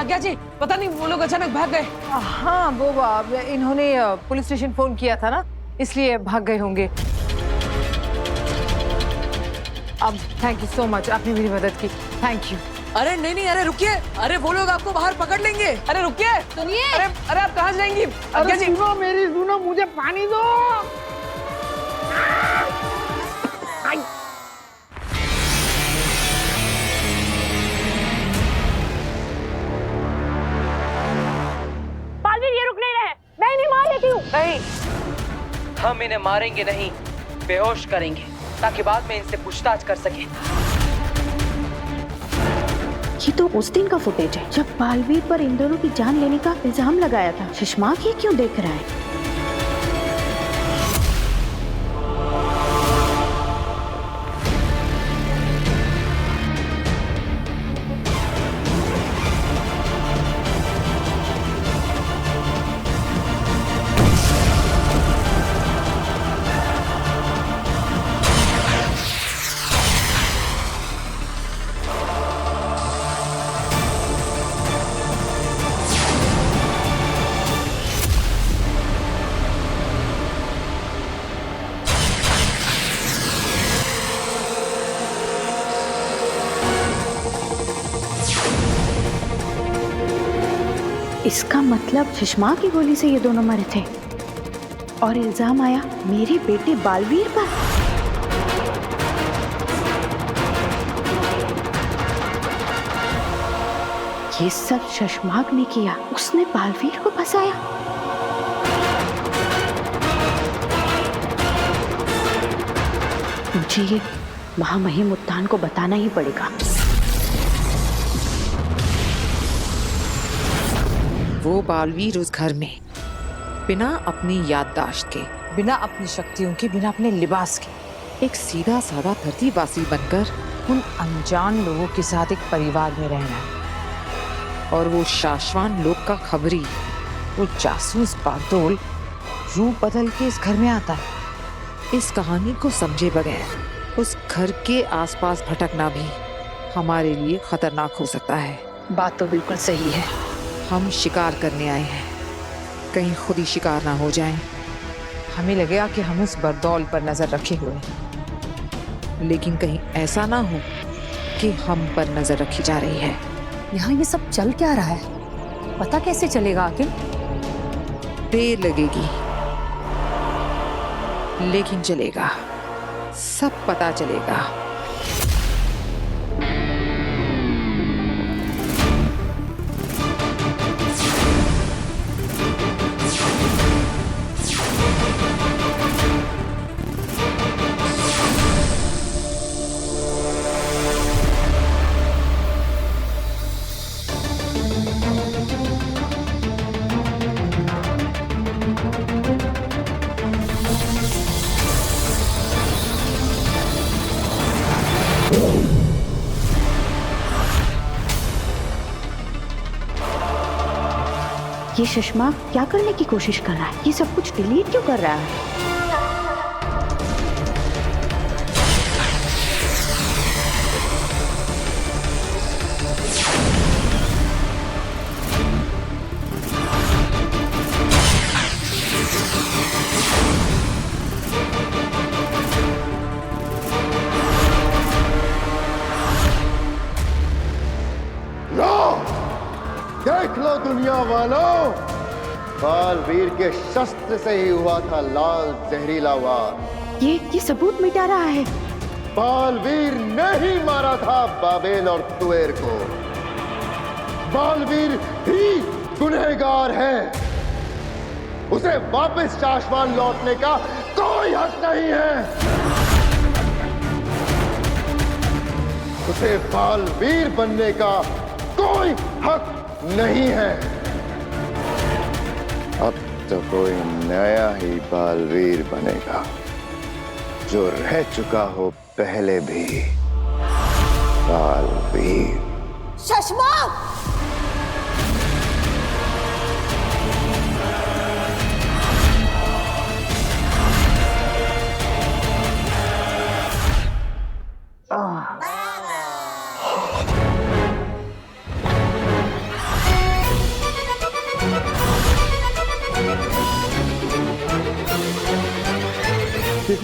आज्ञा जी, पता नहीं वो लोग अचानक भाग गए। हाँ वो इन्होंने पुलिस स्टेशन फोन किया था ना, इसलिए भाग गए होंगे। अब थैंक यू सो मच, आपने मेरी मदद की, थैंक यू। अरे नहीं नहीं, अरे रुकिए, अरे वो लोग आपको बाहर पकड़ लेंगे। अरे रुकिए, सुनिए। अरे आप कहाँ जाएंगी आज्ञा जी? सुनो मेरी सुनो, मुझे पानी दो। बालवीर ये रुक नहीं रहे, मैं इन्हें मार देती हूँ। नहीं, हम इन्हें मारेंगे नहीं, बेहोश करेंगे ताकि बाद में इनसे पूछताछ कर सके। ये तो उस दिन का फुटेज है जब बालवीर पर इन दोनों की जान लेने का इल्जाम लगाया था। शशमाक ये क्यों देख रहा है? इसका मतलब शशमा की गोली से ये दोनों मरे थे और इल्जाम आया मेरे बेटे बालवीर पर। ये सब शशमाक ने किया, उसने बालवीर को फंसाया। मुझे ये महामहिम उत्तान को बताना ही पड़ेगा। वो बालवीर उस घर में बिना अपनी याददाश्त के, बिना अपनी शक्तियों के, बिना अपने लिबास के, एक सीधा साधा धरतीवासी बनकर उन अनजान लोगों के साथ एक परिवार में रहना है। और वो शाश्वान लोग का खबरी, वो जासूस बागडोल रूप बदल के इस घर में आता है। इस कहानी को समझे बगैर उस घर के आसपास भटकना भी हमारे लिए खतरनाक हो सकता है। बात तो बिल्कुल सही है। हम शिकार करने आए हैं, कहीं खुद ही शिकार ना हो जाएं। हमें लगेगा कि हम उस बरदौल पर नजर रखे हुए हैं, लेकिन कहीं ऐसा ना हो कि हम पर नजर रखी जा रही है। यहाँ ये सब चल क्या रहा है, पता कैसे चलेगा आखिर? देर लगेगी लेकिन चलेगा, सब पता चलेगा। ये शशमाक क्या करने की कोशिश कर रहा है? ये सब कुछ डिलीट क्यों कर रहा है? देख लो दुनिया वालों, बालवीर के शस्त्र से ही हुआ था लाल जहरीला वार। ये सबूत मिटा रहा है। बालवीर ने ही मारा था बाबेल और तुएर को। बालवीर ही गुनहगार है, उसे वापस शाश्वान लौटने का कोई हक नहीं है। उसे बालवीर बनने का कोई हक नहीं है। अब तो कोई नया ही बालवीर बनेगा, जो रह चुका हो पहले भी बालवीर। शशमाक!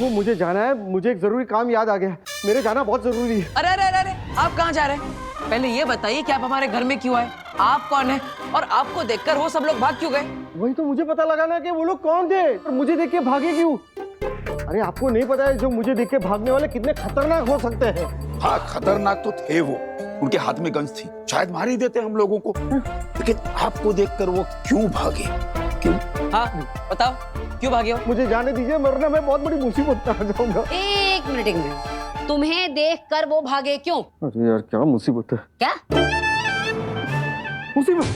देखो मुझे जाना है, मुझे एक जरूरी काम याद आ गया। मेरे जाना बहुत जरूरी है। अरे अरे अरे अरे आप कहाँ जा रहे हैं? पहले ये बताइए कि आप हमारे घर में क्यों आए? आप कौन है और आपको देखकर वो सब लोग भाग क्यों गए? वही तो मुझे पता लगाना कि वो लोग कौन थे और मुझे देख के भागे क्यों। अरे आपको नहीं पता है जो मुझे देख के भागने वाले कितने खतरनाक हो सकते हैं। हाँ खतरनाक तो थे वो, उनके हाथ में गन्स थी, शायद मार ही देते हम लोगों को, लेकिन आपको देखकर वो क्यों भागे? क्यों? हाँ बताओ क्यों भागे हो? मुझे जाने दीजिए, वरना मैं बहुत बड़ी मुसीबत में आ जाऊंगा। एक मिनट तुम्हें देखकर वो भागे क्यों? अरे यार क्या मुसीबत है। क्या मुसीबत?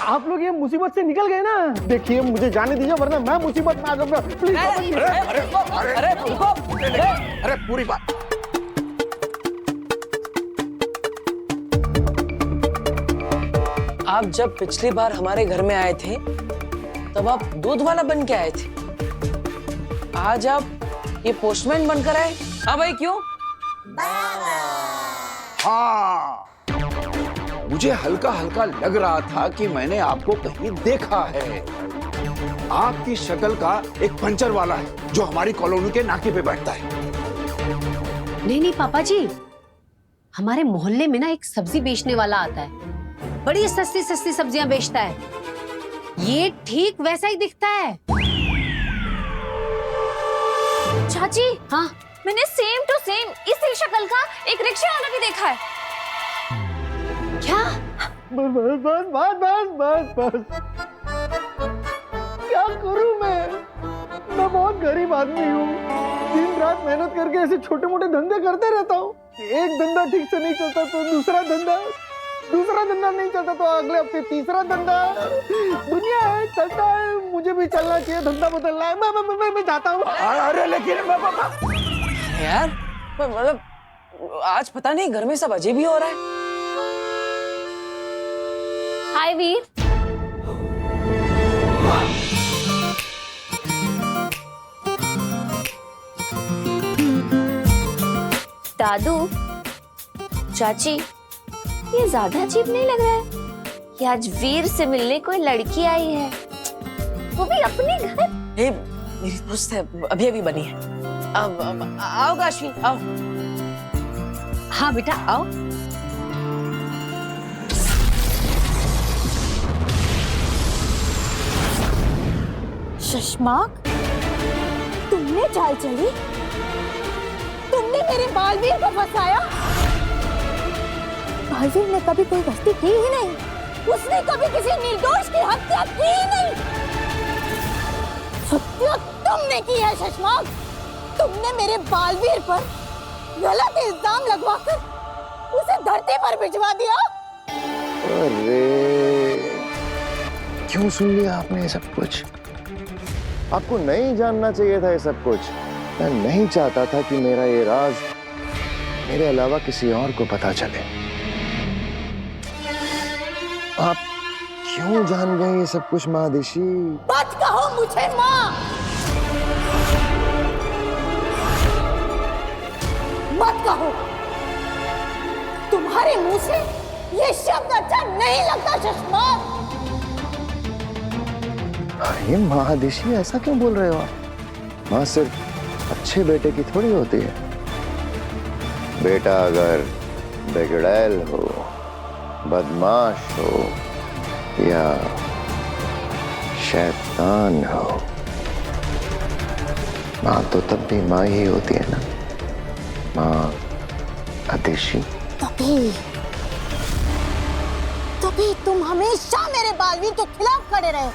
आप लोग ये मुसीबत से निकल गए ना। देखिए मुझे जाने दीजिए, वरना मैं मुसीबत में आ जाऊंगा। प्लीज अरे रुको, अरे पूरी बात। आप जब पिछली बार हमारे घर में आए थे तब आप दूध वाला बन के आए थे, आज आप ये पोस्टमैन बनकर आए। हाँ भाई क्यों? हाँ मुझे हल्का हल्का लग रहा था कि मैंने आपको कहीं देखा है। आपकी शक्ल का एक पंचर वाला है जो हमारी कॉलोनी के नाके पे बैठता है। नहीं पापा जी, हमारे मोहल्ले में ना एक सब्जी बेचने वाला आता है, बड़ी सस्ती सस्ती सब्जियां बेचता है। ये ठीक वैसा ही दिखता है। चाची, हाँ मैंने सेम टू सेम इसी शक्ल का एक रिक्शा वाला भी देखा है। क्या? बस बस बस बस बस बस क्या करूं मैं बहुत गरीब आदमी हूँ। दिन रात मेहनत करके ऐसे छोटे मोटे धंधे करते रहता हूँ। एक धंधा ठीक से नहीं चलता तो दूसरा धंधा नहीं चलता तो अगले हफ्ते तीसरा धंधा। दुनिया है, चलता है, मुझे भी चलना चाहिए, धंधा बदलना है। मैं जाता हूँ। अरे लेकिन यार मतलब आज पता नहीं घर में सब अजीब ही हो रहा है। हाय वीर, दादू, चाची, ये ज्यादा अजीब नहीं लग रहा है कि आज वीर से मिलने कोई लड़की आई है, वो भी अपने घर? ये मेरी दोस्त है, अभी अभी बनी है। अब आओ काशी, आओ। हाँ बेटा आओ। शशमाक, तुमने चाल चली? तुमने मेरे बालवीर को फंसाया? बालवीर ने कभी कोई गलती की ही नहीं, उसने कभी किसी निर्दोष की हत्या की ही नहीं। हत्या तुमने की है शशमाक। तुमने मेरे बालवीर पर गलत इल्जाम लगवाकर उसे धरती पर भिजवा दिया। अरे क्यों सुन लिया आपने ये सब कुछ? आपको नहीं जानना चाहिए था ये सब कुछ। मैं नहीं चाहता था कि मेरा ये राज मेरे अलावा किसी और को पता चले। आप क्यों जान गए ये सब कुछ महादेशी? मत कहो मुझे माँ, मत कहो। तुम्हारे मुंह से ये शब्द अच्छा नहीं लगता शशमाक। अरे महादेशी ऐसा क्यों बोल रहे हो आप? माँ सिर्फ अच्छे बेटे की थोड़ी होती है। बेटा अगर बिगड़ैल हो, बदमाश हो या शैतान हो, माँ तो तब भी माँ ही होती है ना। माँ आदेशी। तभी तुम हमेशा मेरे बालवीर के खिलाफ खड़े रहे।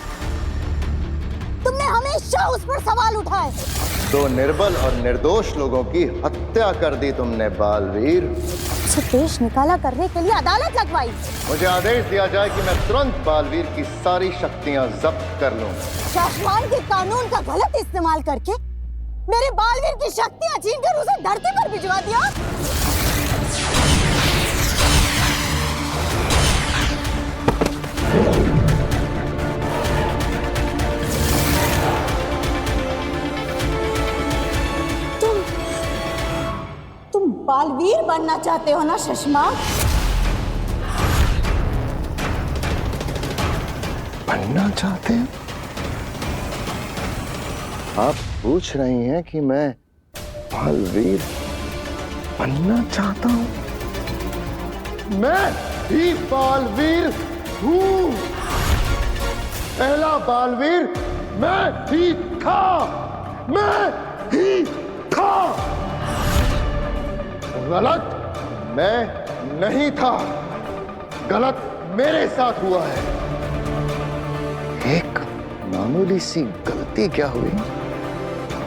तुमने हमेशा उस पर सवाल उठाए। तो निर्बल और निर्दोष लोगों की हत्या कर दी तुमने बालवीर। उसे देश निकाला करने के लिए अदालत लगवाई। मुझे आदेश दिया जाए कि मैं तुरंत बालवीर की सारी शक्तियां जब्त कर लूं। शासमान के कानून का गलत इस्तेमाल करके मेरे बालवीर की शक्तियां छीनकर उसे धरती पर भिजवा दिया। तुम बालवीर बनना चाहते हो ना शशमाक? बनना चाहते हैं? आप पूछ रही हैं कि मैं बालवीर बनना चाहता हूं। मैं ही बालवीर हूं। पहला बालवीर मैं ही था। मैं ही था। गलत मैं नहीं था। गलत मेरे साथ हुआ है। एक मामूली सी गलती क्या हुई,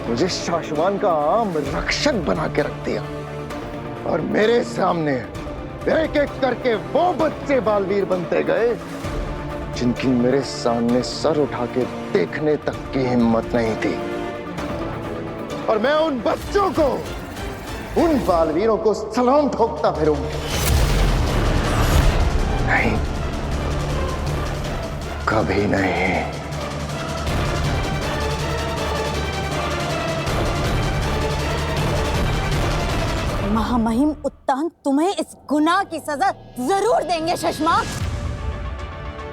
मुझे शाश्वान का आम रक्षक बना के रख दिया और मेरे सामने एक एक करके वो बच्चे बालवीर बनते गए जिनकी मेरे सामने सर उठा के देखने तक की हिम्मत नहीं थी। और मैं उन बच्चों को, उन बालवीरों को सलाम ठोकता फिरूंगा। नहीं, कभी नहीं। महामहिम उत्तान तुम्हें इस गुनाह की सजा जरूर देंगे शशमाक।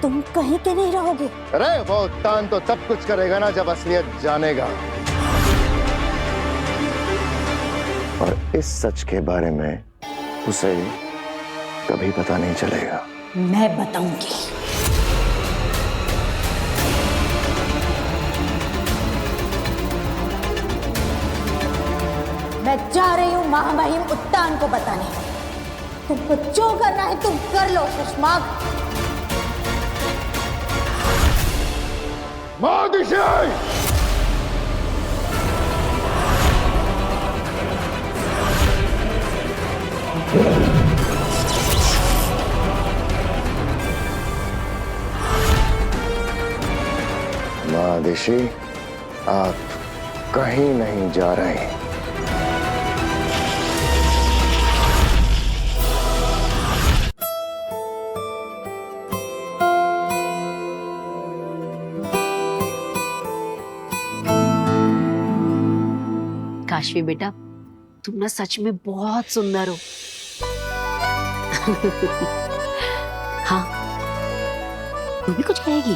तुम कहीं के नहीं रहोगे। अरे वो उत्तान तो तब कुछ करेगा ना जब असलियत जानेगा। और इस सच के बारे में उसे कभी पता नहीं चलेगा। मैं बताऊंगी। मैं जा रही हूँ महामहिम उत्तान को बताने। तुमको जो करना है तुम कर लो शशमाक। महादिशाई! महादिशी, आप कहीं नहीं जा रहे। काशवी बेटा, तुम ना सच में बहुत सुंदर हो। हाँ, तू भी कुछ कहेगी?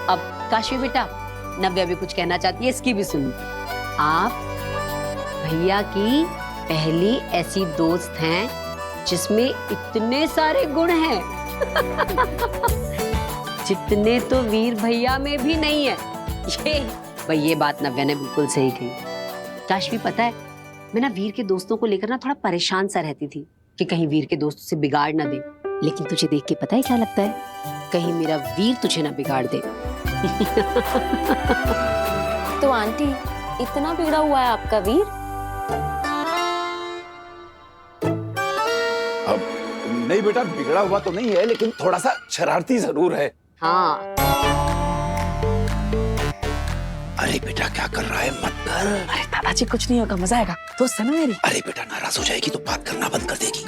अब काशवी बेटा, नव्या भी कुछ कहना चाहती है, इसकी भी सुन। आप भैया की पहली ऐसी दोस्त हैं जिसमें इतने सारे गुण हैं जितने तो वीर भैया में भी नहीं है। ये बात नव्या ने बिल्कुल सही कही। काशवी, पता है, मैं ना वीर के दोस्तों को लेकर ना थोड़ा परेशान सा रहती थी कि कहीं वीर के दोस्त उसे बिगाड़ ना दे। लेकिन तुझे देख के पता है क्या लगता है? कहीं मेरा वीर तुझे ना बिगाड़ दे। तो आंटी, इतना बिगड़ा हुआ है आपका वीर? अब नहीं बेटा, बिगड़ा हुआ तो नहीं है, लेकिन थोड़ा सा शरारती जरूर है। हाँ। अरे बेटा, क्या कर रहा है? मत कर। अरे दादाजी, कुछ नहीं होगा, मजा आएगा। दोस्त है ना मेरी। अरे बेटा, नाराज हो जाएगी तो बात करना बंद कर देगी।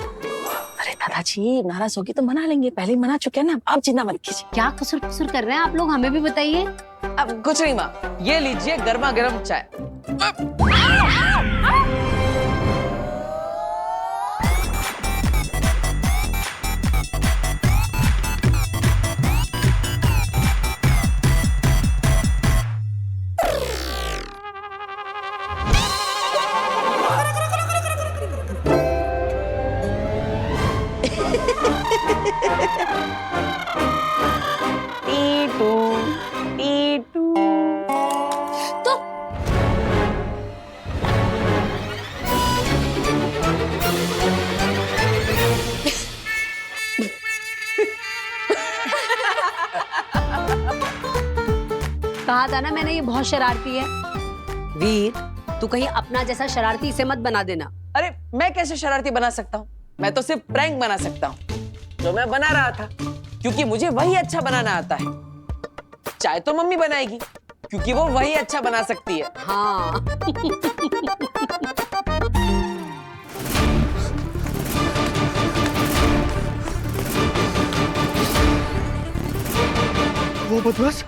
अरे दादाजी, नाराज होगी तो मना लेंगे, पहले ही मना चुके हैं ना, आप चिंता मत कीजिए। क्या कसूर कसूर कर रहे हैं आप लोग, हमें भी बताइए। अब कुछ नहीं माँ, ये लीजिए गर्मा गर्म चाय। कहा था ना मैंने, ये बहुत शरारती है। वीर, तू कहीं अपना जैसा शरारती इसे मत बना देना। अरे मैं कैसे शरारती बना सकता हूँ? मैं तो सिर्फ प्रैंक बना सकता हूँ, जो मैं बना रहा था, क्योंकि मुझे वही अच्छा बनाना आता है। चाय तो मम्मी बनाएगी, क्योंकि वो वही अच्छा बना सकती है। हाँ। वो बदमाश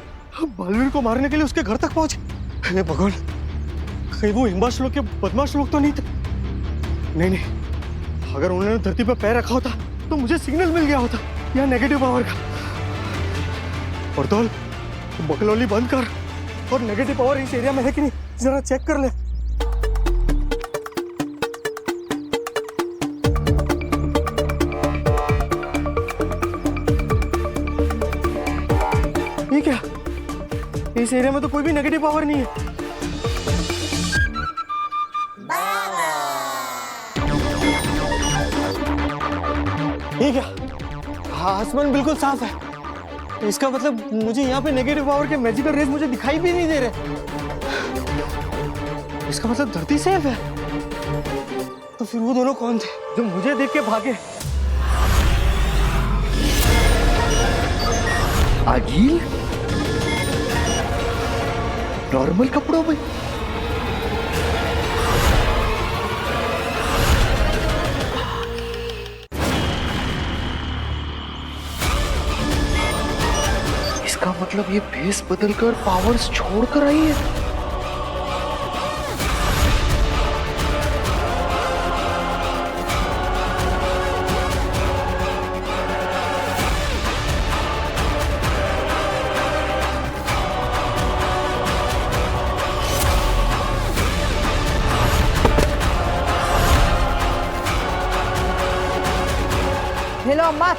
बालवीर को मारने के लिए उसके घर तक पहुंचे। हे भगवान, कहीं वो हिम्बाश लोग के बदमाश लोग तो नहीं थे? नहीं नहीं, अगर उन्होंने धरती पर पैर रखा होता तो मुझे सिग्नल मिल गया होता या नेगेटिव पावर का। और बकलौली बंद कर, और नेगेटिव पावर इस एरिया में है कि नहीं जरा चेक कर ले। ये क्या? इस एरिया में तो कोई भी नेगेटिव पावर नहीं है। ये क्या? आसमान बिल्कुल साफ है। इसका मतलब मुझे यहाँ पे नेगेटिव पावर के मैजिकल रेज मुझे दिखाई भी नहीं दे रहे। इसका मतलब धरती सेफ है। तो फिर वो दोनों कौन थे जो मुझे देख के भागे? आगिल नॉर्मल कपड़ों में। इसका मतलब ये भेस बदलकर पावर्स छोड़कर आई है। हिलो मत,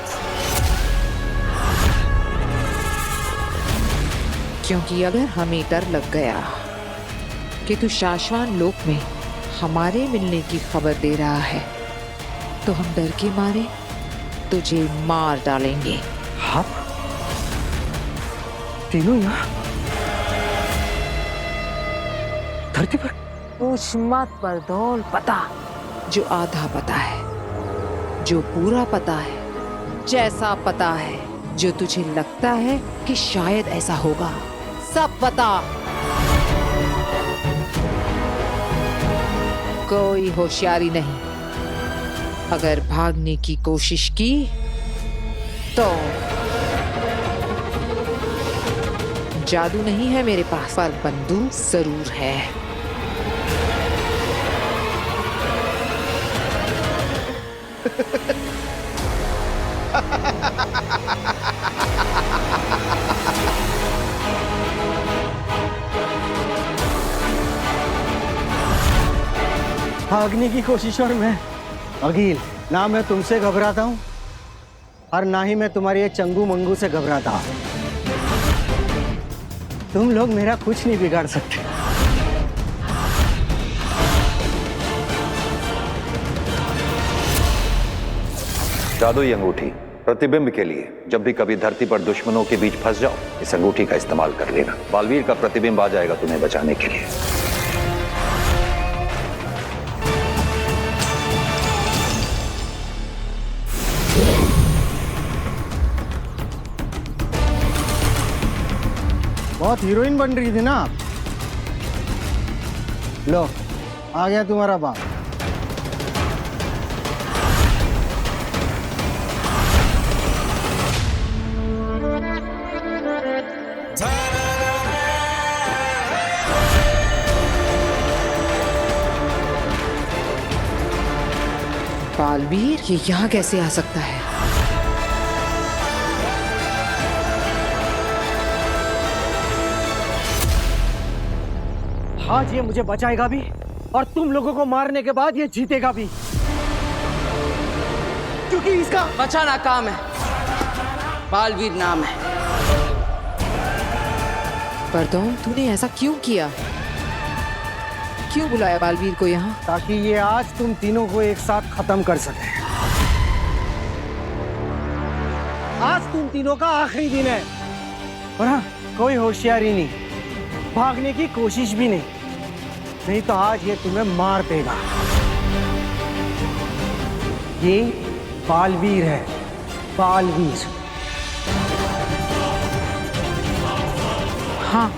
क्योंकि अगर हमें डर लग गया कि तू शाश्वान लोक में हमारे मिलने की खबर दे रहा है, तो हम डर के मारे तुझे मार डालेंगे। हाँ? तीनों यहाँ धरती पर? पूछ मत बरदौल, पता जो आधा पता है, जो पूरा पता है, जैसा पता है जो तुझे लगता है कि शायद ऐसा होगा, सब पता। कोई होशियारी नहीं। अगर भागने की कोशिश की तो जादू नहीं है मेरे पास, पर बंदूक जरूर है। भागने की कोशिश और मैं? अगिल, ना मैं तुमसे घबराता हूँ और ना ही मैं तुम्हारी ये चंगू मंगू से घबराता हूँ। तुम लोग मेरा कुछ नहीं बिगाड़ सकते। जादुई अंगूठी प्रतिबिंब के लिए जब भी कभी धरती पर दुश्मनों के बीच फंस जाओ, इस अंगूठी का इस्तेमाल कर लेना। बालवीर का प्रतिबिंब आ जाएगा तुम्हें बचाने के लिए। बहुत हीरोइन बन रही थी ना आप। लो, आ गया तुम्हारा बाप। बालवीर ये यहाँ कैसे आ सकता है? आज ये मुझे बचाएगा भी और तुम लोगों को मारने के बाद ये जीतेगा भी, क्योंकि इसका बचाना काम है, बालवीर नाम है। बरदौल, तूने ऐसा क्यों किया? क्यों बुलाया बालवीर को यहाँ? ताकि ये आज तुम तीनों को एक साथ खत्म कर सके। आज तुम तीनों का आखिरी दिन है और हाँ, कोई होशियारी नहीं, भागने की कोशिश भी नहीं तो आज ये तुम्हें मार देगा। ये बालवीर है, बालवीर। हाँ,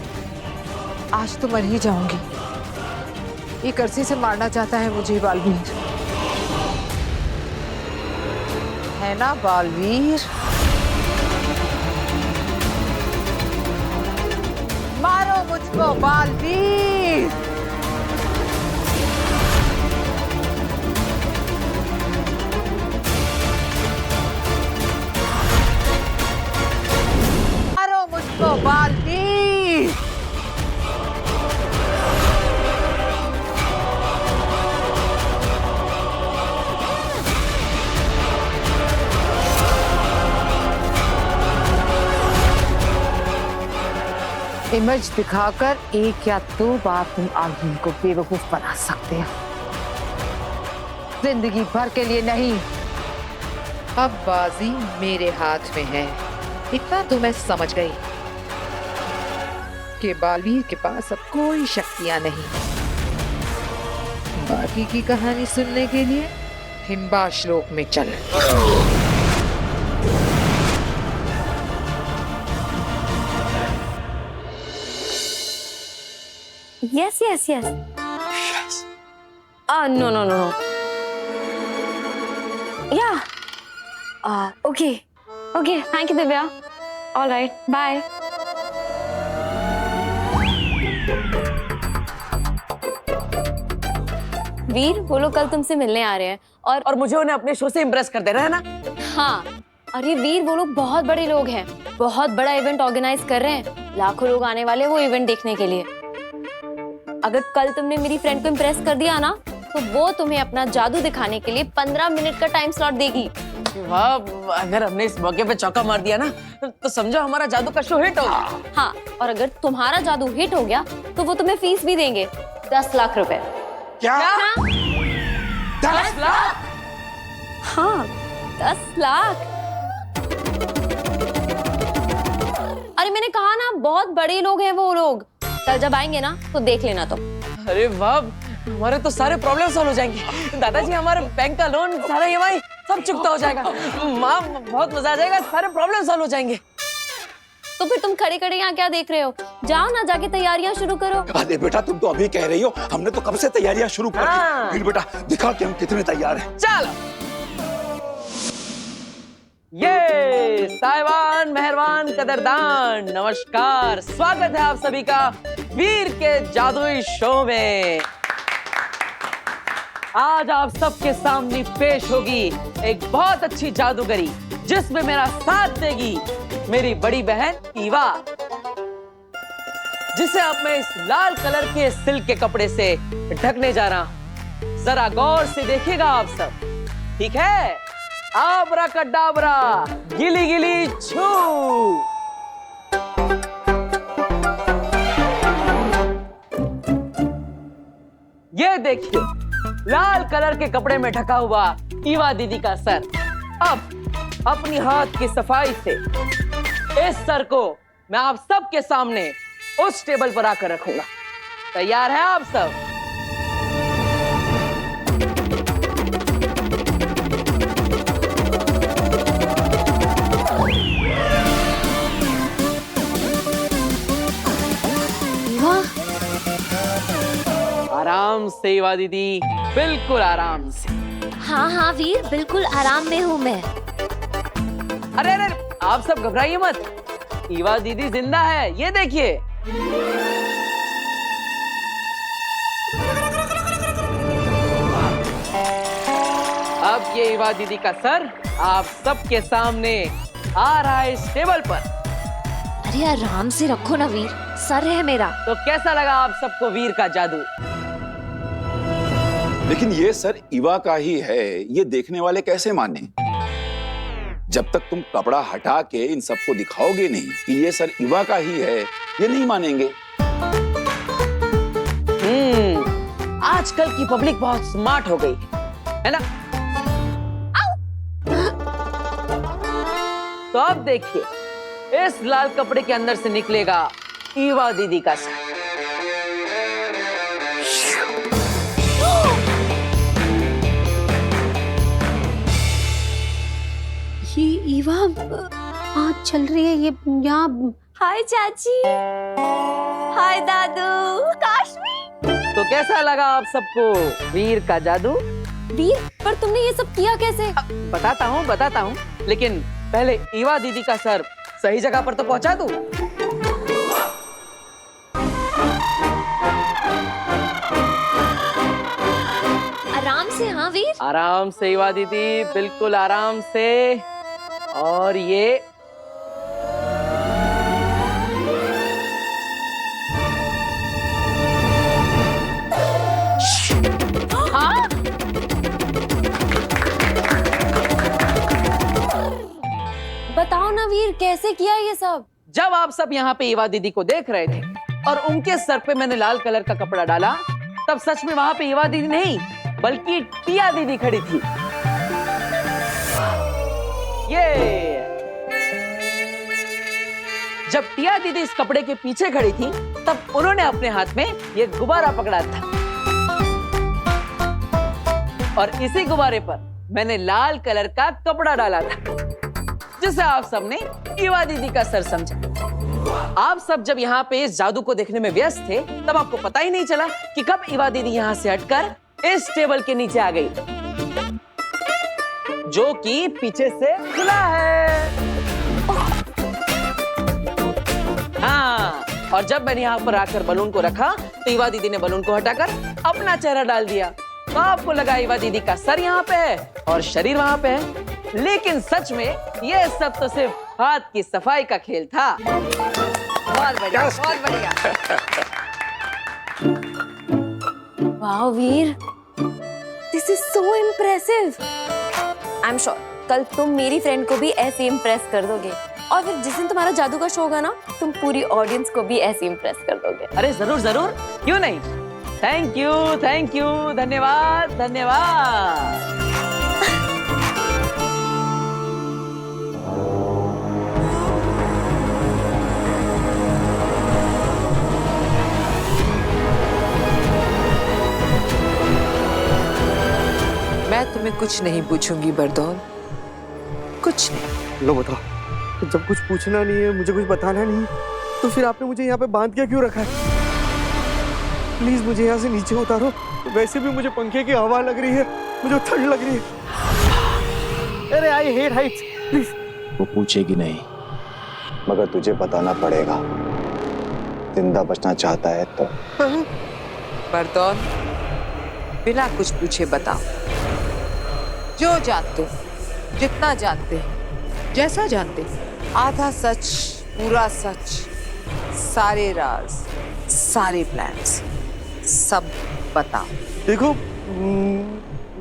आज तो मर ही जाऊंगी। ये कर्सी से मारना चाहता है मुझे बालवीर, है ना बालवीर? मारो मुझको बालवीर। मारो मुझको बालवीर। इमेज दिखाकर एक या दो बार तुम आलवीर को बेवकूफ बना सकते हो, जिंदगी भर के लिए नहीं। अब बाजी मेरे हाथ में है, इतना तो मैं समझ गई कि बालवीर के पास अब कोई शक्तियां नहीं। बाकी की कहानी सुनने के लिए हिम्बा श्लोक में चल। Yes. No. Yeah. Okay. Thank you, Divya. All right. Bye. वीर, वो लोग कल तुमसे मिलने आ रहे हैं और मुझे उन्हें अपने शो से इम्प्रेस कर देना है ना। हाँ, अरे वीर, वो लोग बहुत बड़े लोग हैं, बहुत बड़ा इवेंट ऑर्गेनाइज कर रहे हैं, लाखों लोग आने वाले हैं वो इवेंट देखने के लिए। अगर कल तुमने मेरी फ्रेंड को इम्प्रेस कर दिया ना, तो वो तुम्हें अपना जादू दिखाने के लिए 15 मिनट का टाइम स्लॉट देगी। वाह, अगर हमने इस मौके पे चौका मार दिया ना, तो समझो हमारा जादू का शो हिट होगा। हाँ, और अगर तुम्हारा जादू हिट हो गया तो वो तुम्हें फीस भी देंगे, 10 लाख रुपए। क्या? 10 लाख? हाँ, 10 लाख। अरे मैंने कहा ना, बहुत बड़े लोग हैं वो लोग। कल जब आएंगे ना तो देख लेना तुम। अरे वाह, हमारे तो सारे प्रॉब्लम सॉल्व हो जाएंगे। दादाजी, हमारे बैंक का लोन, सारा EMI सब चुकता हो जाएगा। माँ, बहुत मजा आ जाएगा, सारे प्रॉब्लम सॉल्व हो जाएंगे। तो फिर तुम खड़े खड़े यहाँ क्या देख रहे हो? जाओ ना, जाके तैयारियां शुरू करो। अरे बेटा, तुम तो अभी कह रही हो, हमने तो कब से तैयारियां शुरू कर दी। फिर बेटा दिखा कि हम कितने तैयार हैं। चलो, ये साहिबान, मेहरबान, कदरदान, नमस्कार। स्वागत है आप सभी का वीर के जादुई शो में। आज आप सबके सामने पेश होगी एक बहुत अच्छी जादूगरी, जिसमें मेरा साथ देगी मेरी बड़ी बहन ईवा, जिसे अब मैं इस लाल कलर के सिल्क के कपड़े से ढकने जा रहा हूं। जरा गौर से देखिएगा आप सब, ठीक है? आबराकडाबरा, गिली गिली छू। ये देखिए, लाल कलर के कपड़े में ढका हुआ ईवा दीदी का सर। अब अपनी हाथ की सफाई से इस सर को मैं आप सबके सामने उस टेबल पर आकर रखूंगा। तैयार है आप सब? आराम से ईवा दीदी, बिल्कुल आराम से। हाँ वीर, बिल्कुल आराम में हूँ मैं। अरे आप सब घबराइए मत, ईवा दीदी जिंदा है, ये देखिए। अब ये ईवा दीदी का सर आप सबके सामने आ रहा है इस टेबल पर। अरे आराम से रखो ना वीर, सर है मेरा। तो कैसा लगा आप सबको वीर का जादू? लेकिन ये सर ईवा का ही है, ये देखने वाले कैसे माने? जब तक तुम कपड़ा हटा के इन सबको दिखाओगे नहीं कि ये सर ईवा का ही है, ये नहीं मानेंगे। आजकल की पब्लिक बहुत स्मार्ट हो गई है ना? तो अब देखिए, इस लाल कपड़े के अंदर से निकलेगा ईवा दीदी का सर। ये ईवा आज चल रही है, ये यहाँ। हाय चाची, हाय दादू, काश्मी। तो कैसा लगा आप सबको वीर का जादू? वीर, पर तुमने ये सब किया कैसे? बताता हूँ, लेकिन पहले ईवा दीदी का सर सही जगह पर तो पहुंचा दूं। आराम से। हाँ वीर, आराम से ईवा दीदी, बिल्कुल आराम से। और ये हाँ? बताओ ना वीर, कैसे किया ये सब? जब आप सब यहाँ पे ईवा दीदी को देख रहे थे और उनके सर पे मैंने लाल कलर का कपड़ा डाला, तब सच में वहां पे ईवा दीदी नहीं बल्कि टिया दीदी खड़ी थी। ये जब टिया दीदी इस कपड़े के पीछे खड़ी थी, तब उन्होंने अपने हाथ में ये गुब्बारा पकड़ा था और इसी गुब्बारे पर मैंने लाल कलर का कपड़ा डाला था, जिसे आप सबने ईवा दीदी का सर समझा। आप सब जब यहाँ पे इस जादू को देखने में व्यस्त थे, तब आपको पता ही नहीं चला कि कब ईवा दीदी यहाँ से हटकर इस टेबल के नीचे आ गई, जो कि पीछे से खुला है। हाँ, और जब मैंने यहाँ पर आकर बलून को रखा, तो ईवा दीदी ने बलून को हटाकर अपना चेहरा डाल दिया। तो आपको लगा ईवा दीदी का सर यहाँ पे है और शरीर वहां पे है, लेकिन सच में ये सब तो सिर्फ हाथ की सफाई का खेल था। बहुत बढ़िया, बहुत बढ़िया। वाह Veer, this is so impressive. I am sure कल तुम मेरी फ्रेंड को भी ऐसे इम्प्रेस कर दोगे, और फिर जिस दिन तुम्हारा जादू का शो होगा ना, तुम पूरी ऑडियंस को भी ऐसे इम्प्रेस कर दोगे। अरे जरूर जरूर, क्यों नहीं। थैंक यू, धन्यवाद धन्यवाद। मैं तुम्हें कुछ नहीं पूछूंगी बरदौल, कुछ नहीं। लो बताओ, जब कुछ पूछना नहीं है, मुझे कुछ बताना नहीं, तो फिर आपने मुझे यहाँ पे बांध के क्यों रखा है? प्लीज मुझे यहाँ से नीचे उतारो। वैसे भी मुझे पंखे की हवा लग रही है, मुझे ठंड लग रही है। अरे आई हेट हाइट्स, प्लीज। वो पूछेगी नहीं, मगर तुझे बताना पड़ेगा। जिंदा बचना चाहता है तो। बरदौल, बिना कुछ पूछे बताओ, जो जानते, जितना जानते, जैसा जानते, आधा सच, पूरा सच, सारे राज, सारे प्लान्स, सब बताओ। देखो,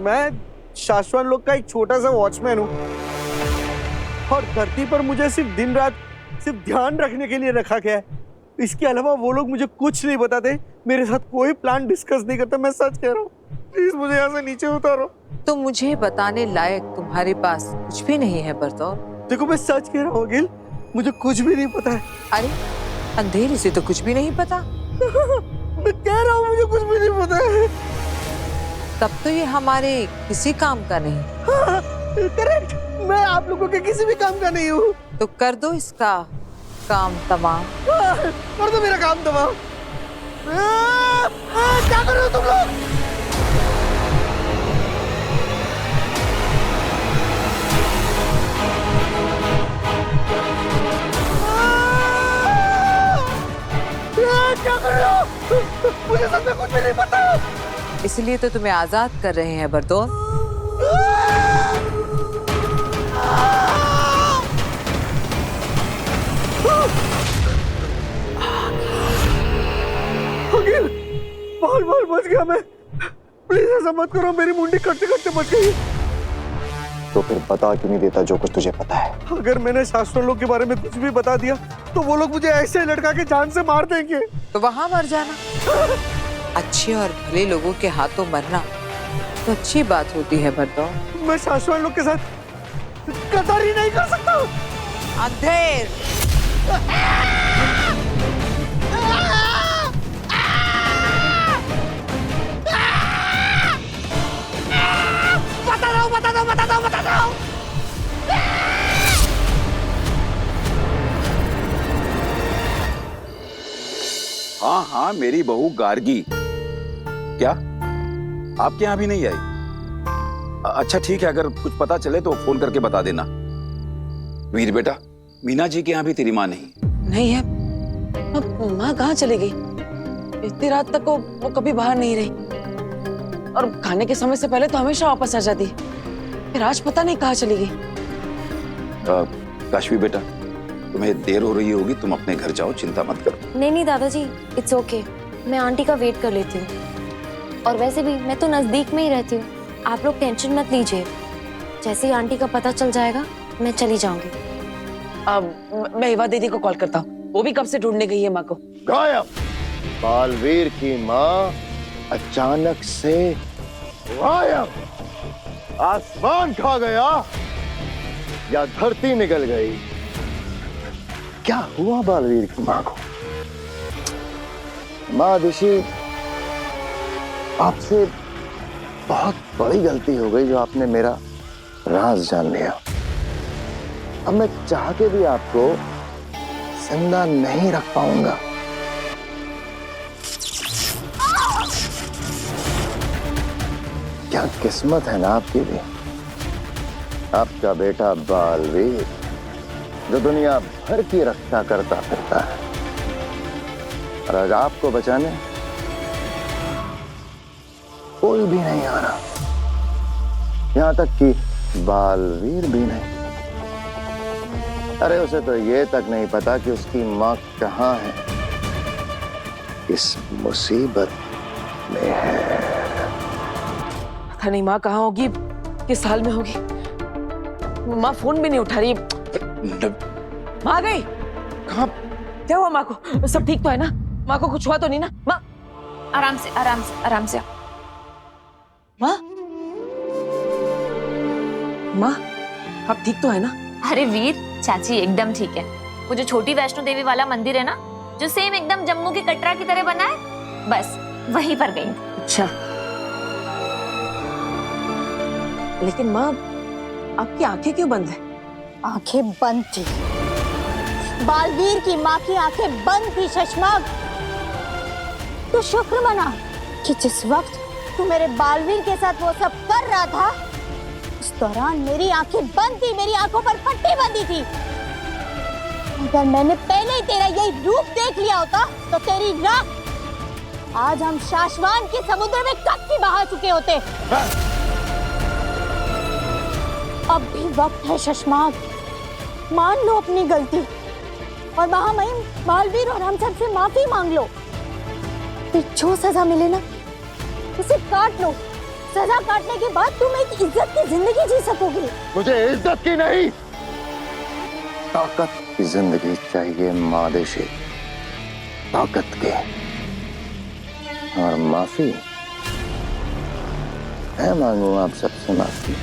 मैं शाश्वत लोग का एक छोटा सा वॉचमैन हूँ, और धरती पर मुझे सिर्फ दिन रात सिर्फ ध्यान रखने के लिए रखा गया है। इसके अलावा वो लोग मुझे कुछ नहीं बताते, मेरे साथ कोई प्लान डिस्कस नहीं करते। मैं सच कह रहा हूँ, प्लीज मुझे यहाँ से नीचे उतारो। तो मुझे बताने लायक तुम्हारे पास कुछ भी नहीं है बरदौल। देखो, मैं सच कह रहा हूँ अगिल, मुझे कुछ भी नहीं पता है। अरे अंधेरे से तो कुछ भी नहीं पता। मैं कह रहा हूँ मुझे कुछ भी नहीं पता है। तब तो ये हमारे किसी काम का नहीं। हाँ, करेक्ट, मैं आप लोगों के किसी भी काम का नहीं हूँ। तो कर दो इसका काम तमाम। कर दो मेरा काम तमाम। क्या कर रहे हो तुम लोग? क्या कर रहे हो? मुझे सच में कुछ भी नहीं पता। इसलिए तो तुम्हें आजाद कर रहे हैं बरदौल। बाल बच गया मैं। प्लीज ऐसा मत करो, मेरी मुंडी कटते कटते बच गई। तो फिर बता क्यों नहीं देता जो कुछ तुझे पता है? अगर मैंने शास्त्रों लोग के बारे में कुछ भी बता दिया, तो वो लोग मुझे ऐसे लटका के जान से मार देंगे। तो वहां मर जाना। अच्छे और भले लोगों के हाथों मरना तो अच्छी बात होती है बरदौल। मैं शाश्वत लोग के साथ गद्दारी नहीं कर सकता। अंधेर, बता दो। हाँ हाँ, मेरी बहू गार्गी। क्या आपके यहाँ भी नहीं आई? अच्छा ठीक है, अगर कुछ पता चले तो फोन करके बता देना। वीर बेटा, मीना जी के यहाँ भी तेरी माँ नहीं है। अब माँ कहाँ चली गई? इतनी रात तक वो कभी बाहर नहीं रही, और खाने के समय से पहले तो हमेशा वापस आ जाती है। फिर आज पता नहीं कहाँ चली गई। काशवी बेटा, तुम्हें देर हो रही होगी, तुम अपने घर जाओ, चिंता मत करो। नहीं दादाजी, इट्स ओके, मैं आंटी का वेट कर लेती हूँ। और वैसे भी मैं तो नजदीक में ही रहती हूँ, आप लोग टेंशन मत लीजिए। जैसे ही आंटी का पता चल जाएगा मैं चली जाऊंगी। मैं हिवा दीदी को कॉल करता हूँ, वो भी कब से ढूंढने गई है माँ को। गायब। बालवीर की माँ अचानक से गायब। आसमान खा गया या धरती निकल गई? क्या हुआ बालवीर की माँ को? माँ दिशी, आपसे बहुत बड़ी गलती हो गई जो आपने मेरा राज जान लिया। अब मैं चाह के भी आपको जिंदा नहीं रख पाऊंगा। क्या किस्मत है ना आपकी भी। आपका बेटा बालवीर जो दुनिया भर की रक्षा करता फिरता है, और आज आपको बचाने कोई भी नहीं आ रहा, यहां तक कि बालवीर भी नहीं। अरे उसे तो ये तक नहीं पता कि उसकी माँ कहाँ है, किस मुसीबत में है। पता नहीं माँ कहाँ होगी, किस हाल में होगी। माँ फोन भी नहीं उठा रही। माँ आ गई। कहाँ? क्या हुआ माँ को? सब ठीक तो है ना? माँ को कुछ हुआ तो नहीं ना? माँ आराम से आराम से आराम से। माँ माँ आप ठीक तो है ना? अरे वीर, चाची एकदम ठीक है। वो जो छोटी वैष्णो देवी वाला मंदिर है ना, जो सेम एकदम जम्मू के कटरा की तरह बना है, बस वहीं पर गई। अच्छा, लेकिन माँ आपकी आंखें क्यों बंद है? आंखें बंद थी, बालवीर की माँ की आंखें बंद थी शशमाग। तो शुक्र मना कि जिस वक्त तू मेरे बालवीर के साथ वो सब कर रहा था, उस दौरान मेरी आंखें बंद थी, मेरी आंखों पर पट्टी बंधी थी। अगर मैंने पहले ही तेरा यही रूप देख लिया होता तो तेरी राख आज हम शाश्वान के समुद्र में कब की बहा चुके होते। अब भी वक्त है शशमाग, मान लो अपनी गलती और महामहिम बालवीर और हम सब से माफी मांग लो। फिर जो सजा मिले ना उसे काट लो। सजा काटने के बाद तुम एक इज्जत की जिंदगी जी सकोगे। मुझे इज्जत की नहीं, ताकत की जिंदगी चाहिए मादेशी, ताकत के। और माफी मैं मांगू आप सबसे माफी।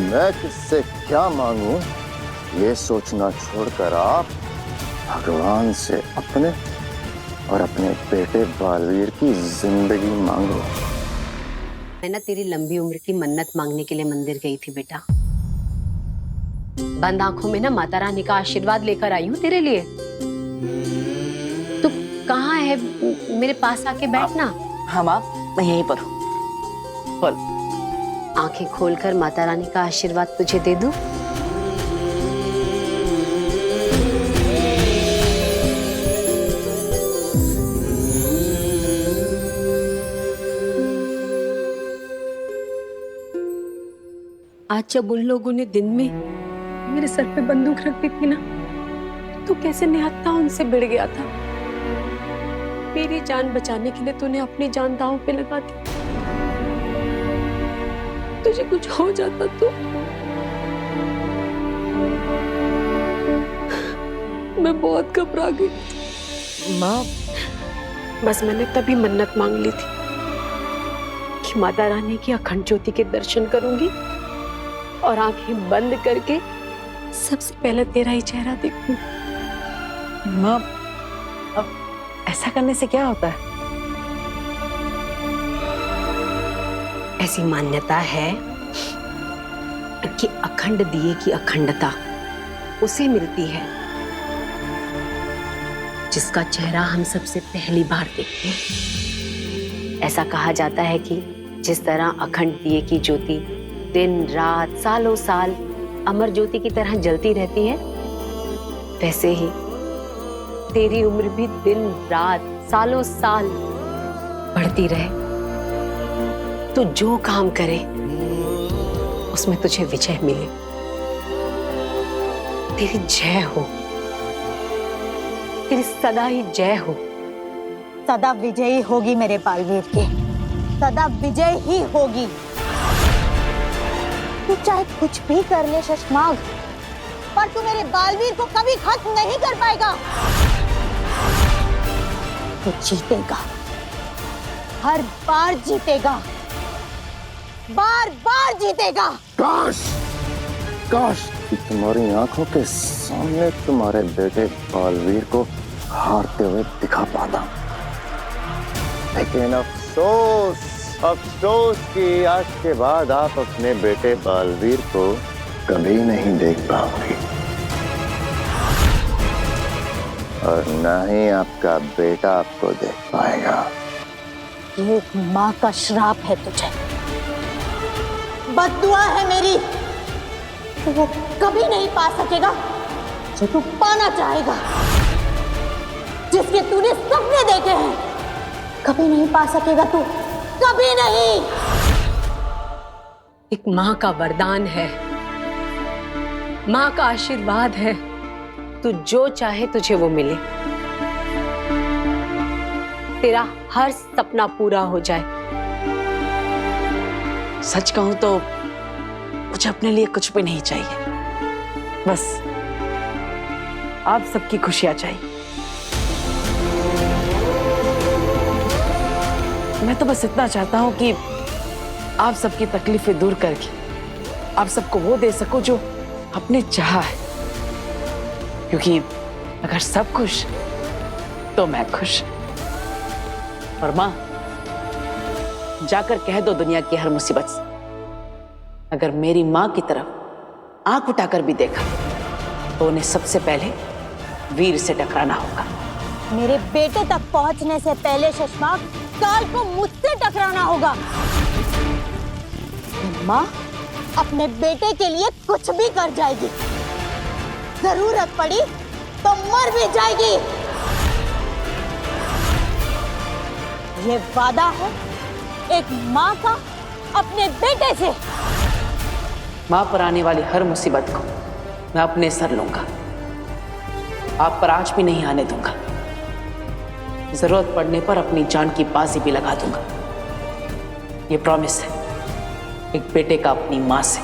मैं किससे क्या मांगू ये सोचना छोड़कर आप भगवान से अपने और अपने बेटे बालवीर की जिंदगी मांगो। मैं ना तेरी लंबी उम्र की मन्नत मांगने के लिए मंदिर गई थी बेटा। बंद आंखों में ना माता रानी का आशीर्वाद लेकर आई हूँ तेरे लिए। तू कहाँ है? मेरे पास आके बैठना। हाँ माँ, मैं यहीं पर हूँ। बोल। आंखें खोलकर माता रानी का आशीर्वाद तुझे दे दूं? आज जब उन लोगों ने दिन में मेरे सर पे बंदूक रख दी थी ना, तो कैसे निहत्था उनसे भिड़ गया था। मेरी जान बचाने के लिए तूने अपनी जान दांव पे लगा दी। तुझे कुछ हो जाता तो मैं बहुत घबरा गई। माँ, बस मैंने तभी मन्नत मांग ली थी कि माता रानी की अखंड ज्योति के दर्शन करूंगी और आंखें बंद करके सबसे पहले तेरा ही चेहरा देखूं। माँ, अब ऐसा करने से क्या होता है? ऐसी मान्यता है कि अखंड दिए की अखंडता उसे मिलती है जिसका चेहरा हम सबसे पहली बार देखते हैं। ऐसा कहा जाता है कि जिस तरह अखंड दिए की ज्योति दिन रात सालों साल अमर ज्योति की तरह जलती रहती है, वैसे ही तेरी उम्र भी दिन रात सालों साल बढ़ती रहे। तो जो काम करे उसमें तुझे विजय मिले। तेरी जय हो, तेरी सदा ही जय हो। सदा विजयी होगी मेरे बालवीर की, सदा विजय ही होगी। तू चाहे कुछ भी कर ले शशमाग, पर तू मेरे बालवीर को कभी खत्म नहीं कर पाएगा। तू जीतेगा, हर बार जीतेगा, बार बार जीतेगा। काश काश कि तुम्हारी आंखों के सामने तुम्हारे बेटे बालवीर को हारते हुए दिखा पाता, लेकिन अफसोस अफसोस कि आज के बाद आप अपने बेटे बालवीर को कभी नहीं देख पाओगे, और न ही आपका बेटा आपको देख पाएगा। ये एक माँ का श्राप है तुझे, बद्दुआ है मेरी। तो वो कभी नहीं पा सकेगा जो तू पाना चाहेगा, जिसके तूने सपने देखे हैं। कभी नहीं पा सकेगा तू, कभी नहीं। एक माँ का वरदान है, माँ का आशीर्वाद है, तू जो चाहे तुझे वो मिले, तेरा हर सपना पूरा हो जाए। सच कहूं तो मुझे अपने लिए कुछ भी नहीं चाहिए, बस आप सबकी खुशियां चाहिए। मैं तो बस इतना चाहता हूं कि आप सबकी तकलीफें दूर करके आप सबको वो दे सकूं जो आपने चाहा है, क्योंकि अगर सब खुश तो मैं खुश। और मां, जाकर कह दो दुनिया की हर मुसीबत से, अगर मेरी मां की तरफ आंख उठाकर भी देखा तो उन्हें सबसे पहले वीर से टकराना होगा। मेरे बेटे तक पहुंचने से पहले शशमाग काल को मुझसे टकराना होगा। माँ अपने बेटे के लिए कुछ भी कर जाएगी, जरूरत पड़ी तो मर भी जाएगी। ये वादा है एक माँ का अपने बेटे से। मां पर आने वाली हर मुसीबत को मैं अपने सर लूंगा, आप पर आज भी नहीं आने दूंगा। जरूरत पड़ने पर अपनी जान की बाजी भी लगा दूंगा। ये प्रॉमिस है एक बेटे का अपनी मां से।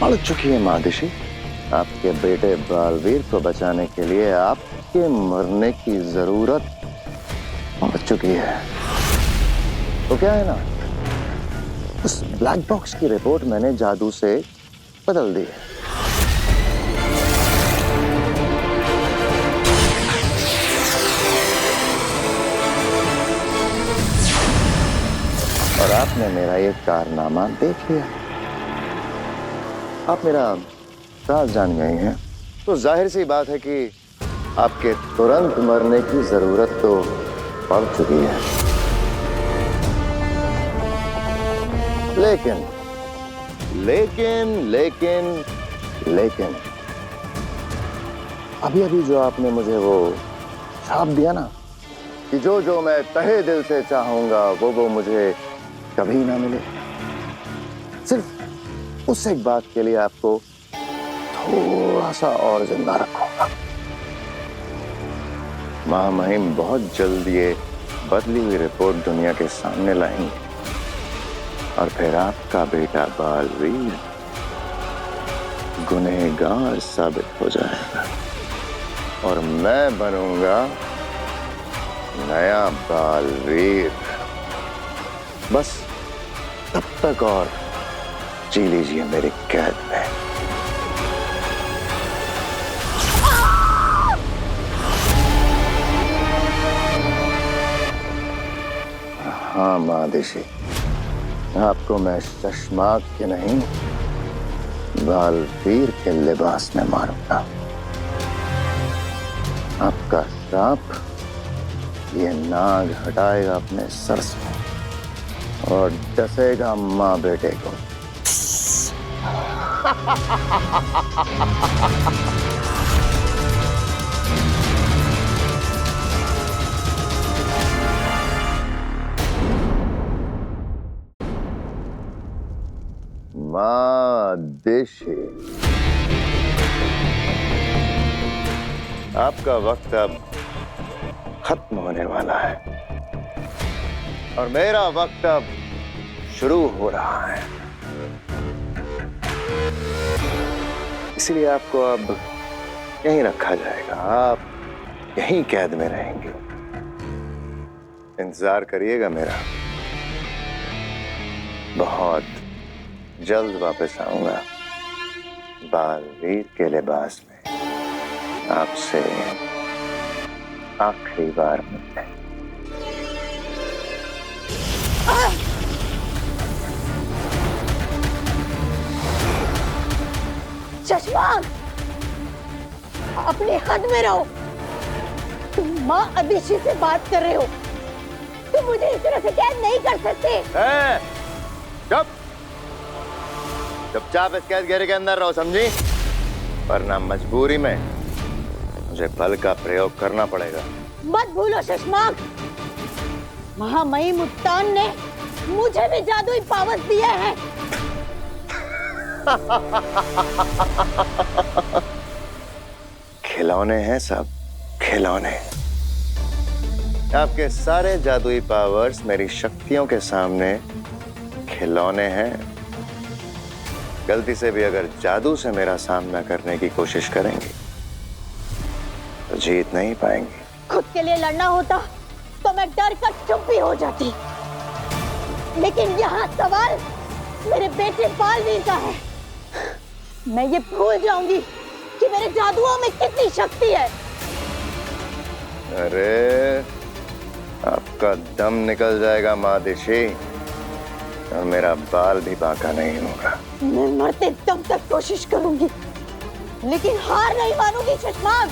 पड़ चुकी है मादिशी, आपके बेटे बालवीर को बचाने के लिए आपके मरने की जरूरत पड़ चुकी है। तो क्या है ना, उस ब्लैक बॉक्स की रिपोर्ट मैंने जादू से बदल दी है। और आपने मेरा ये कारनामा देख लिया, आप मेरा राज जान गए हैं, तो जाहिर सी बात है कि आपके तुरंत मरने की जरूरत तो पड़ चुकी है। लेकिन लेकिन लेकिन लेकिन अभी अभी जो आपने मुझे वो श्राप दिया ना कि जो जो मैं तहे दिल से चाहूंगा वो मुझे कभी ना मिले, सिर्फ उस एक बात के लिए आपको थोड़ा सा और जिंदा रखूंगा। महामहिम बहुत जल्द ये बदली हुई रिपोर्ट दुनिया के सामने लाएंगे, और फिर आपका बेटा बालवीर गुनहगार साबित हो जाएगा और मैं बनूंगा नया बालवीर। बस तब तक और जी लीजिए मेरी कैद में। हाँ महादिशी, आपको मैं शशमाग के नहीं बालवीर के लिबास में मारूंगा। आपका श्राप ये नाग हटाएगा अपने सर से और डसेगा माँ बेटे को। देशी, आपका वक्त अब खत्म होने वाला है और मेरा वक्त अब शुरू हो रहा है। इसलिए आपको अब यहीं रखा जाएगा, आप यहीं कैद में रहेंगे। इंतजार करिएगा मेरा, बहुत जल्द वापस आऊंगा बालवीर के लिबास में आपसे आखिरी बार मिलने। चश्मा, अपने हद में रहो। तुम माँ अभिषेक से बात कर रहे हो, तुम मुझे इस तरह से कैद नहीं कर सकते। चुपचाप इस कैद घेरे के अंदर रहो, समझी? वरना मजबूरी में मुझे बल का प्रयोग करना पड़ेगा। मत भूलो शशमाक, महामहिम मुत्तान ने मुझे भी जादुई पावर्स दिए हैं। खिलौने हैं सब, खिलौने। आपके सारे जादुई पावर्स मेरी शक्तियों के सामने खिलौने हैं। गलती से भी अगर जादू से मेरा सामना करने की कोशिश करेंगे तो जीत नहीं पाएंगे। खुद के लिए लड़ना होता तो मैं डर कर चुप भी हो जाती, लेकिन यहाँ सवाल मेरे बेटे बालवीर का है। मैं ये भूल जाऊंगी कि मेरे जादुओं में कितनी शक्ति है। अरे आपका दम निकल जाएगा मादिशी, और मेरा बाल भी बांका नहीं होगा। मैं मरते दम तक कोशिश करूंगी, लेकिन हार नहीं मानूंगी शशमाक।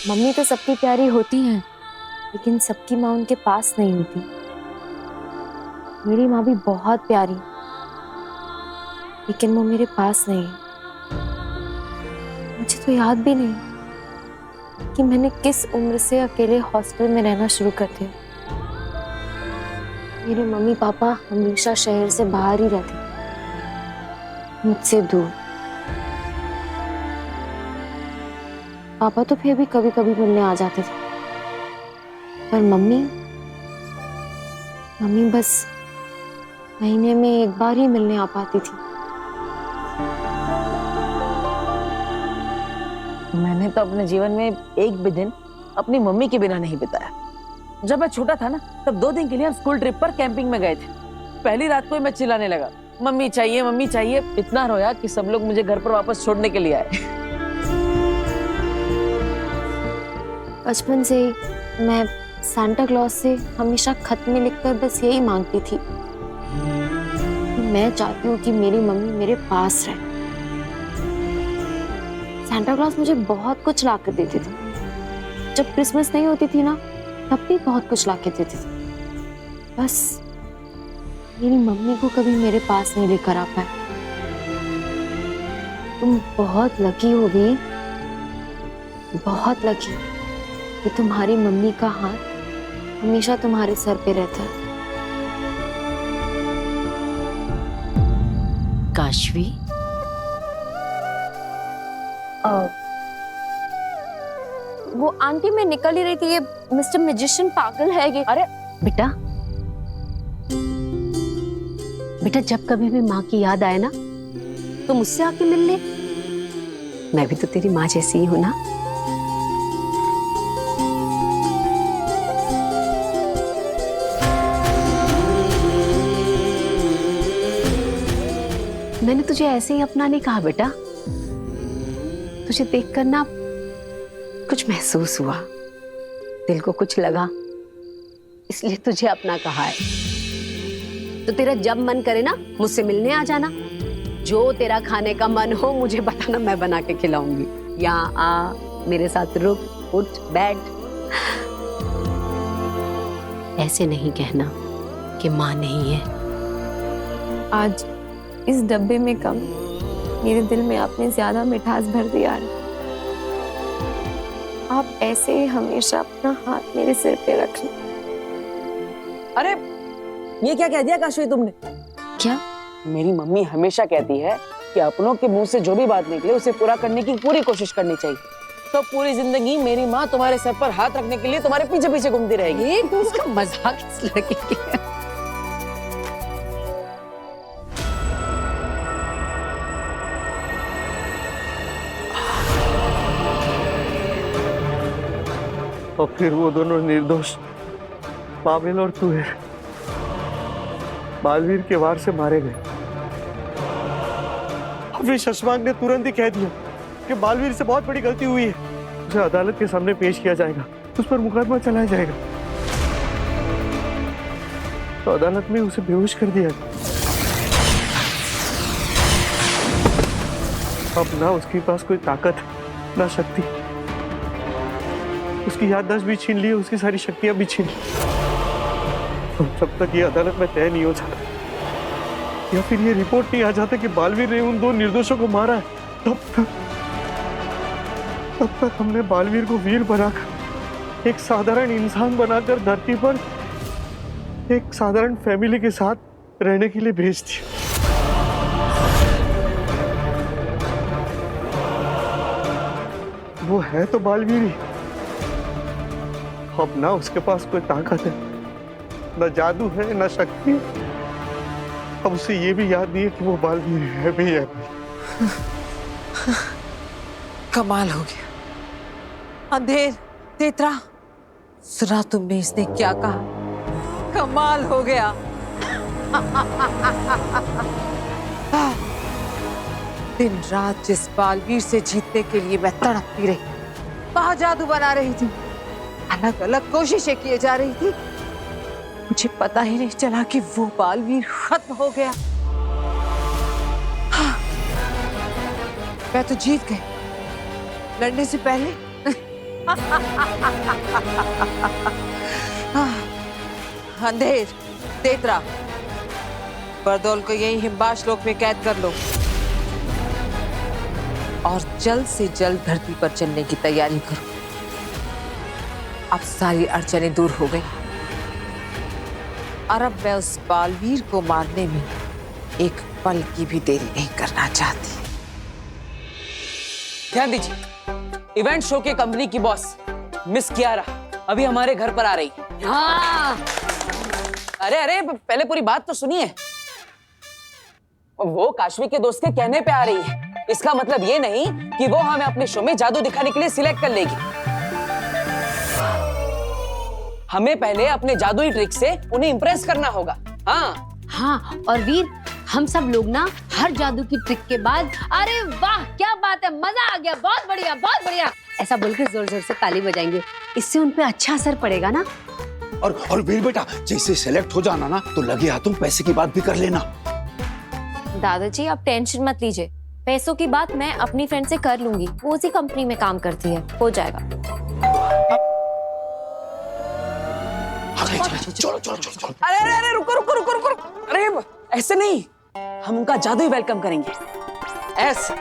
मम्मी तो सबकी प्यारी होती हैं, लेकिन सबकी माँ उनके पास नहीं होती। मेरी माँ भी बहुत प्यारी, लेकिन वो मेरे पास नहीं। मुझे तो याद भी नहीं कि मैंने किस उम्र से अकेले हॉस्टल में रहना शुरू कर दिया। मेरे मम्मी पापा हमेशा शहर से बाहर ही रहते, मुझसे दूर। पापा तो फिर भी कभी कभी मिलने आ जाते थे, पर मम्मी बस महीने में एक बार ही मिलने आ पाती थी। मैंने तो अपने जीवन में एक भी दिन अपनी मम्मी के बिना नहीं बिताया। जब मैं छोटा था ना, तब 2 दिन के लिए हम स्कूल ट्रिप पर कैंपिंग में गए थे। पहली रात को ही मैं चिल्लाने लगा, मम्मी चाहिए मम्मी चाहिए। इतना रोया कि सब लोग मुझे घर पर वापस छोड़ने के लिए आए। बचपन से मैं सांता क्लॉज से हमेशा खत में लिखकर बस यही मांगती थी कि मैं चाहती हूँ कि मेरी मम्मी मेरे पास रहे। सांता क्लॉज मुझे बहुत कुछ ला कर देते थे। जब क्रिसमस नहीं होती थी ना, तब भी बहुत कुछ ला के देते थे। बस मेरी मम्मी को कभी मेरे पास नहीं लेकर आ पाए। तुम बहुत लकी हो गई, बहुत लकी कि तुम्हारी मम्मी का हाथ हमेशा तुम्हारे सर पे रहता है। काशवी, वो आंटी मैं निकल ही रही थी, ये मिस्टर मैजिशियन पागल है ये। अरे बेटा, जब कभी भी माँ की याद आए ना तो मुझसे आके मिल ले। मैं भी तो तेरी माँ जैसी ही हूं ना। मैंने तुझे ऐसे ही अपना नहीं कहा बेटा, तुझे देखकर ना कुछ महसूस हुआ, दिल को कुछ लगा, इसलिए तुझे अपना कहा है। तो तेरा जब मन करे ना मुझसे मिलने आ जाना। जो तेरा खाने का मन हो मुझे बताना, मैं बना के खिलाऊंगी। यहाँ आ, मेरे साथ रुक, उठ, बैठ। ऐसे नहीं कहना कि माँ नहीं है। आज इस डब्बे में कम, मेरे दिल में आपने ज्यादा मिठास भर दिया है। आप ऐसे ही हमेशा अपना हाथ मेरे सिर पे रखना। अरे ये क्या कह दिया काशवी तुमने? क्या? मेरी मम्मी हमेशा कहती है कि अपनों के मुंह से जो भी बात निकले उसे पूरा करने की पूरी कोशिश करनी चाहिए। तो पूरी जिंदगी मेरी माँ तुम्हारे सर पर हाथ रखने के लिए तुम्हारे पीछे पीछे घूमती रहेगी। ये उसका मजाक इस लड़के की है। और फिर वो दोनों निर्दोष पाबिल और तुहेर बालवीर के वार से मारे गए। फिर शशमांक ने तुरंत ही कह दिया कि बालवीर से बहुत बड़ी गलती हुई है, उसे अदालत के सामने पेश किया जाएगा, उस पर मुकदमा चलाया जाएगा। तो अदालत में उसे बेहोश कर दिया। अब ना उसके पास कोई ताकत है ना शक्ति। उसकी याददाश्त भी छीन ली, उसकी सारी शक्तियां भी छीन ली। जब तक ये अदालत में तय नहीं हो जाता या फिर ये रिपोर्ट नहीं आ जाता कि बालवीर ने उन दो निर्दोषों को मारा है, तब तक हमने बालवीर को वीर बनाकर, एक साधारण इंसान बनाकर धरती पर एक साधारण फैमिली के साथ रहने के लिए भेज दिया। वो है तो बालवीर ही, अब ना उसके पास कोई ताकत है, ना जादू है, ना शक्ति है। अब उसे ये भी याद नहीं है कि वो बालवीर है भी है। कमाल हो गया। अंधेर, तेतरा, सुना तुमने इसने क्या कहा? कमाल हो गया। दिन रात जिस बालवीर से जीतने के लिए मैं तड़पती रही, वहां जादू बना रही थी, अलग अलग कोशिशें किए जा रही थी, मुझे पता ही नहीं चला कि वो बालवीर खत्म हो गया। हाँ, मैं तो जीत गई लड़ने से पहले। अंधेर, तेतरा, बरदौल को यही हिमबाश लोक में कैद कर लो और जल्द से जल्द धरती पर चलने की तैयारी करो। अब सारी अड़चनें दूर हो गई और अब मैं उस बालवीर को मारने में एक पल की भी देरी नहीं करना चाहती। ध्यान दीजिए, इवेंट शो के कंपनी की बॉस मिस कियारा अभी हमारे घर पर आ रही है। हाँ। अरे पहले पूरी बात तो सुनिए। वो काशवी के दोस्त के कहने पे आ रही है, इसका मतलब ये नहीं कि वो हमें अपने शो में जादू दिखाने के लिए सिलेक्ट कर लेगी। हमें पहले अपने जादुई ट्रिक से उन्हें इंप्रेस करना होगा। हाँ, और वीर, हम सब लोग ना हर जादू की ट्रिक के बाद अरे वाह क्या बात है, मजा आ गया, बहुत बढ़िया बहुत बढ़िया, ऐसा बोलकर जोर जोर से ताली बजाएंगे। इससे उन पे अच्छा असर पड़ेगा ना। और वीर बेटा, जैसे सेलेक्ट हो जाना ना तो लगे हाथों पैसे की बात भी कर लेना। दादाजी आप टेंशन मत लीजिए, पैसों की बात मैं अपनी फ्रेंड से कर लूंगी, वो उसी कंपनी में काम करती है, हो जाएगा। चलो। अरे रुको। अरे ऐसे नहीं, हम उनका जादू ही वेलकम करेंगे। ऐसे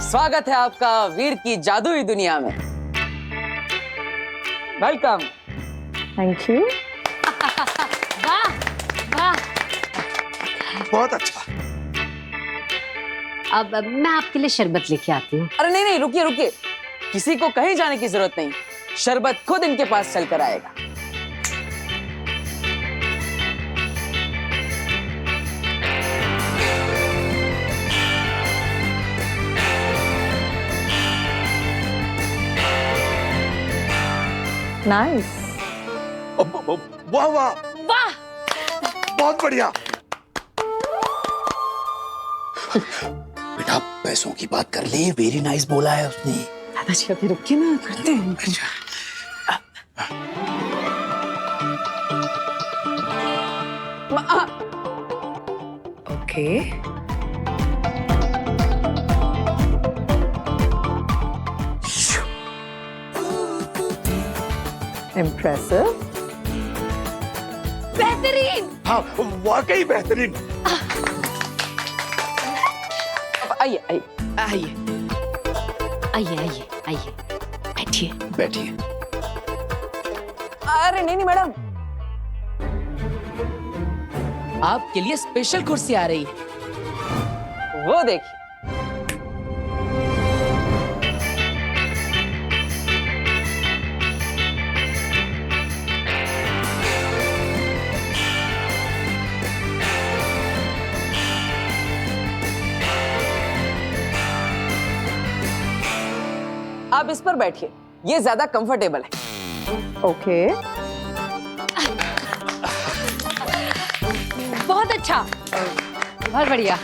स्वागत है आपका वीर की जादुई दुनिया में। वेलकम। Thank you. वाह वाह। बहुत अच्छा। अब मैं आपके लिए शरबत लेके आती हूँ। अरे नहीं, रुकिए, किसी को कहीं जाने की जरूरत नहीं, शरबत खुद इनके पास चल कर आएगा। नाइस। वाह वाह वाह, बहुत बढ़िया। बेटा पैसों की बात कर ले, वेरी नाइस बोला है उसने। दादाजी अभी रुकिए ना, करते हैं। ओके। इम्प्रेसिव। बेहतरीन। हाँ वाकई बेहतरीन। आइए आइए आइए। आइए आइए आइए, बैठिए। बैठिए। अरे नहीं नहीं मैडम, आपके लिए स्पेशल कुर्सी आ रही है, वो देखिए। आप इस पर बैठिए, ये ज्यादा कंफर्टेबल है। ओके। बहुत अच्छा, बहुत बढ़िया।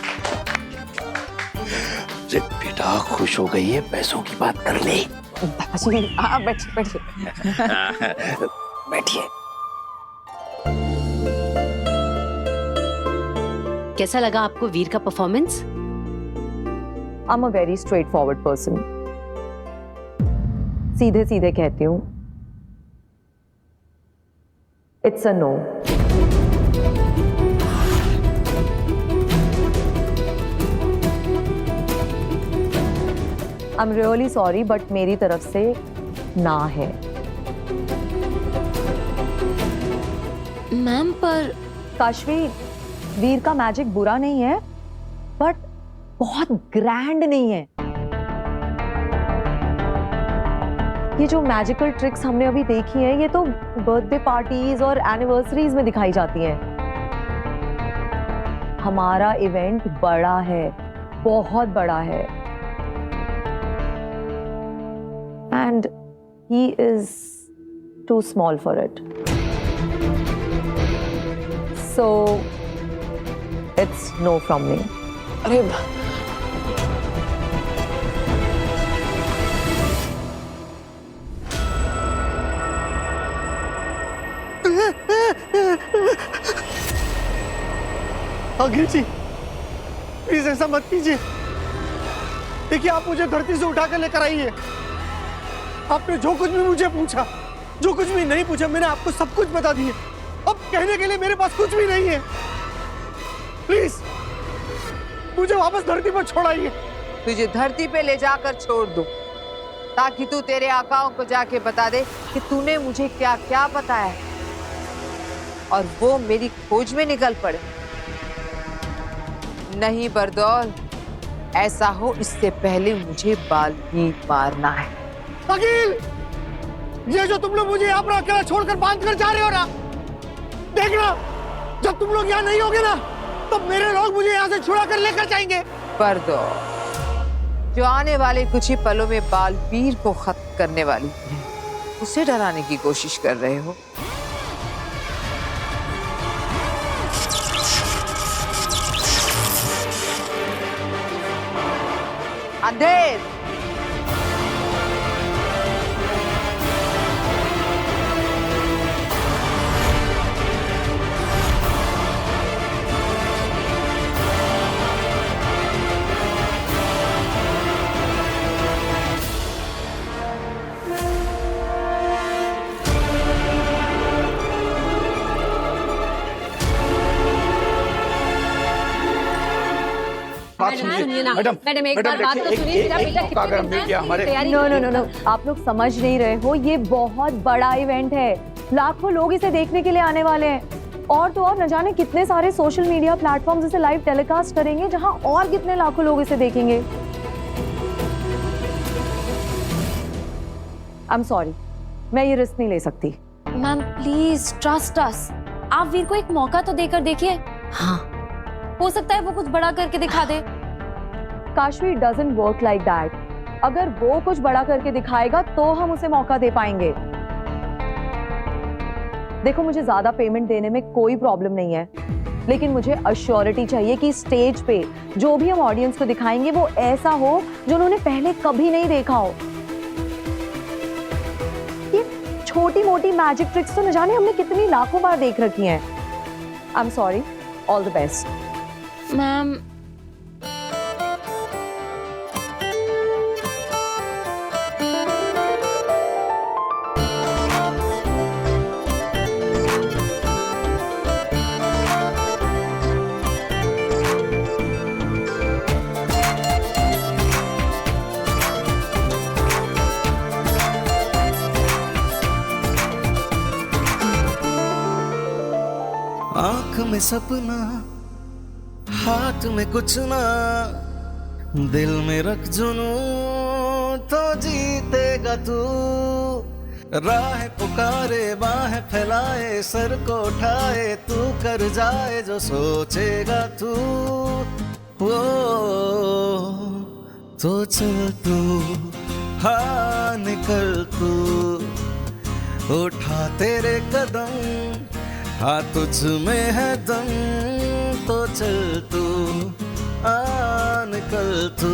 बेटा खुश हो गई है, पैसों की बात कर ले। आप बैठिए बैठिए बैठिए। कैसा लगा आपको वीर का performance? I am a very straightforward person, सीधे सीधे कहती हूँ, it's a no. I am really sorry but मेरी तरफ से ना है। मैम पर काशवी, वीर का मैजिक बुरा नहीं है बट बहुत ग्रैंड नहीं है। ये जो मैजिकल ट्रिक्स हमने अभी देखी हैं, ये तो बर्थडे पार्टीज और एनिवर्सरीज में दिखाई जाती हैं। हमारा इवेंट बड़ा है, बहुत बड़ा है, and he is too small for it, so it's no from me. अरे आगे जी प्लीज ऐसा मत कीजिए। देखिए आप मुझे धरती से उठाकर लेकर आइए। आपने जो कुछ भी मुझे पूछा, जो कुछ भी नहीं पूछा, मैंने आपको सब कुछ बता दिया। अब कहने के लिए मेरे पास कुछ भी नहीं है। प्लीज मुझे वापस धरती पर छोड़ाइए। तुझे धरती पे ले जाकर छोड़ दूं ताकि तू तेरे आकाओं को जाके बता दे कि तूने मुझे क्या क्या बताया है और वो मेरी खोज में निकल पड़े। नहीं बरदौल, ऐसा हो इससे पहले मुझे बाल्मीक मारना है। अकील, ये जो तुम लोग मुझे यहाँ पर अकेला छोड़कर बांध कर जा रहे हो ना, देखना जब तुम लोग यहाँ नहीं होगे ना, तब मेरे लोग मुझे यहाँ से छुड़ा कर लेकर जाएंगे। बरदौल, जो आने वाले कुछ ही पलों में बालवीर को खत्म करने वाली है, उसे डराने की कोशिश कर रहे हो। अंधेर, मैडम एक बार बात तो सुनिए। मेरा बेटा कितने नो नो नो नो, आप लोग समझ नहीं रहे हो, ये बहुत बड़ा इवेंट है। लाखों लोग इसे देखने के लिए आने वाले हैं, और तो और न जाने कितने सारे सोशल मीडिया प्लेटफॉर्म्स इसे लाइव टेलीकास्ट करेंगे, जहां और कितने लाखों लोग इसे देखेंगे। आई एम सॉरी, मैं ये रिस्क नहीं ले सकती। Ma'am please trust us. आप वीर को एक मौका तो देकर देखिए। हाँ, हो सकता है वो कुछ बड़ा करके दिखा दे। Kashvi, doesn't work like that. अगर वो कुछ बड़ा करके दिखाएगा तो हम उसे मौका दे पाएंगे। देखो, मुझे ज्यादा पेमेंट देने में कोई प्रॉब्लम नहीं है, लेकिन मुझे अश्योरिटी चाहिए कि स्टेज पे जो भी हम ऑडियंस को दिखाएंगे वो ऐसा हो जो उन्होंने पहले कभी नहीं देखा हो। ये छोटी मोटी मैजिक ट्रिक्स तो न जाने हमने कितनी लाखों बार देख रखी हैं। I am sorry, all the best. Ma'am आंख में सपना, हाथ में कुछ ना, दिल में रख जुनू तो जीतेगा तू। राह पुकारे बाहें फैलाए, सर को उठाए, तू कर जाए जो सोचेगा तू। वो तो चल तू, हाँ निकल तू, उठा तेरे कदम, हाँ तुझ में है दम, तो चल तू, हाँ निकल तू।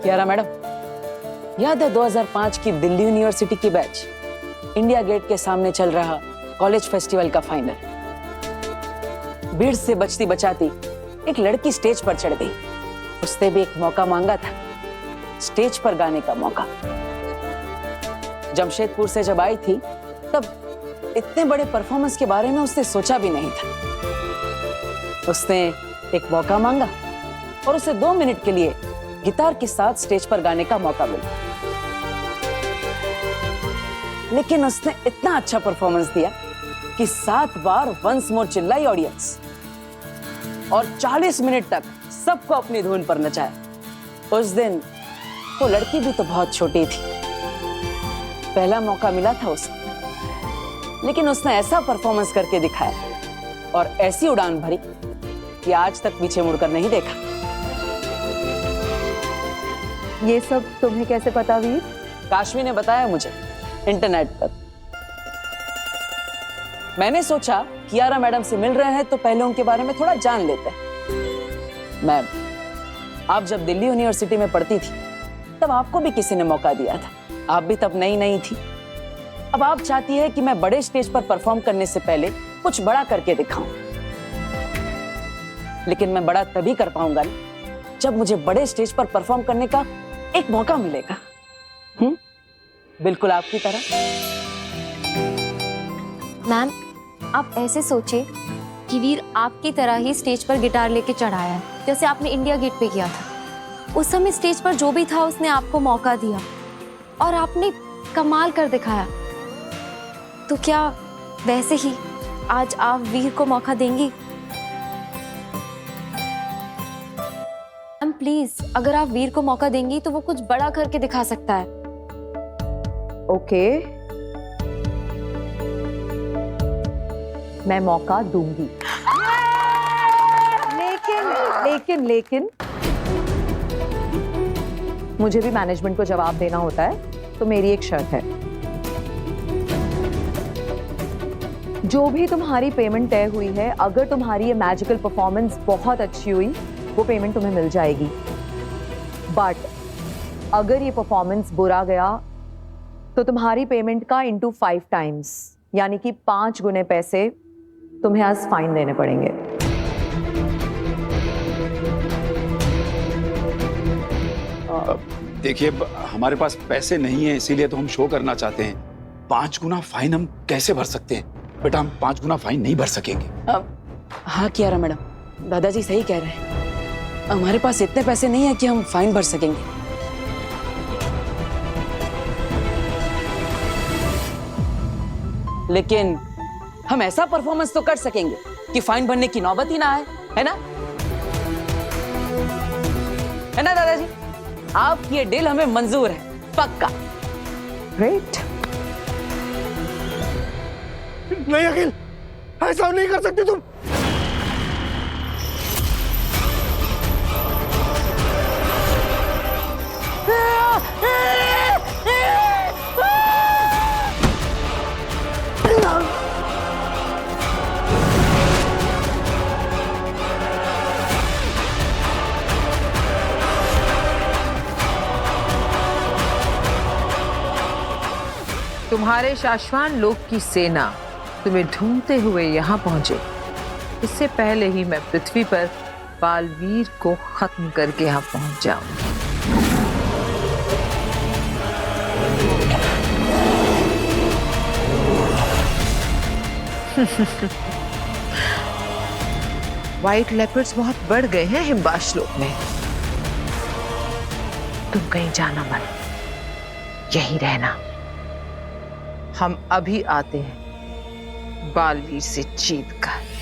कियारा मैडम, याद है 2005 की दिल्ली यूनिवर्सिटी की बैच, इंडिया गेट के सामने चल रहा कॉलेज फेस्टिवल का फाइनल। भीड़ से बचती बचाती एक लड़की स्टेज पर चढ़ गई। उसने भी एक मौका मांगा था, स्टेज पर गाने का मौका। जमशेदपुर से जब आई थी तब इतने बड़े परफॉर्मेंस के बारे में उसने सोचा भी नहीं था। उसने एक मौका मांगा और उसे 2 मिनट के लिए गिटार के साथ स्टेज पर गाने का मौका मिला। लेकिन उसने इतना अच्छा परफॉर्मेंस दिया कि 7 बार वंस मोर चिल्लाई ऑडियंस और 40 मिनट तक सबको अपनी धुन पर नचाया। उस दिन वो लड़की भी तो बहुत छोटी थी, पहला मौका मिला था उसे, लेकिन उसने ऐसा परफॉर्मेंस करके दिखाया और ऐसी उड़ान भरी कि आज तक पीछे मुड़कर नहीं देखा। ये सब तुम्हें कैसे पता वीर? काशवी ने बताया मुझे इंटरनेट पर। मैंने सोचा कियारा मैडम से मिल रहे हैं तो पहले उनके बारे में थोड़ा जान लेते हैं। मैम, आप जब दिल्ली यूनिवर्सिटी में पढ़ती थी तब आपको भी किसी ने मौका दिया था। आप भी तब नई नई थी। अब आप चाहती है कि मैं बड़े स्टेज पर परफॉर्म करने से पहले कुछ बड़ा करके दिखाऊं। लेकिन मैं बड़ा तभी कर पाऊंगा ना जब मुझे बड़े स्टेज पर परफॉर्म करने का एक मौका मिलेगा। बिल्कुल आपकी तरह। मैम, आप ऐसे सोचे कि वीर आपकी तरह ही स्टेज पर गिटार लेके चढ़ाया है, जैसे आपने इंडिया गेट पे किया था। उस समय स्टेज पर जो भी था उसने आपको मौका दिया और आपने कमाल कर दिखाया। तो क्या वैसे ही आज आप वीर को मौका देंगी? मैम प्लीज, अगर आप वीर को मौका देंगी तो वो कुछ बड़ा करके दिखा सकता है। ओके, मैं मौका दूंगी। लेकिन मुझे भी मैनेजमेंट को जवाब देना होता है, तो मेरी एक शर्त है। जो भी तुम्हारी पेमेंट तय हुई है, अगर तुम्हारी ये मैजिकल परफॉर्मेंस बहुत अच्छी हुई, वो पेमेंट तुम्हें मिल जाएगी। बट अगर ये परफॉर्मेंस बुरा गया तो तुम्हारी पेमेंट का इंटू 5 टाइम्स, यानी कि 5 गुने पैसे तुम्हें आज फाइन देने पड़ेंगे। देखिए, हमारे पास पैसे नहीं है, इसीलिए तो हम शो करना चाहते हैं। 5 गुना फाइन हम कैसे भर सकते हैं? बेटा, हम 5 गुना फाइन नहीं भर सकेंगे। हाँ कियारा मैडम, दादाजी सही कह रहे हैं। हमारे पास इतने पैसे नहीं है कि हम फाइन भर सकेंगे। लेकिन हम ऐसा परफॉर्मेंस तो कर सकेंगे कि फाइन भरने की नौबत ही ना आए, है ना? है ना दादाजी? आपकी ये डील हमें मंजूर है, पक्का। ग्रेट। नहीं अखिल, ऐसा नहीं कर सकते तुम। तुम्हारे शाश्वान लोक की सेना तुम्हें ढूंढते हुए यहाँ पहुंचे, इससे पहले ही मैं पृथ्वी पर बालवीर को खत्म करके यहाँ पहुंच जाऊं। व्हाइट लेपर्ड्स बहुत बढ़ गए हैं हिमबाश लोक में। तुम कहीं जाना मत, यहीं रहना। हम अभी आते हैं बालवीर से जीत कर।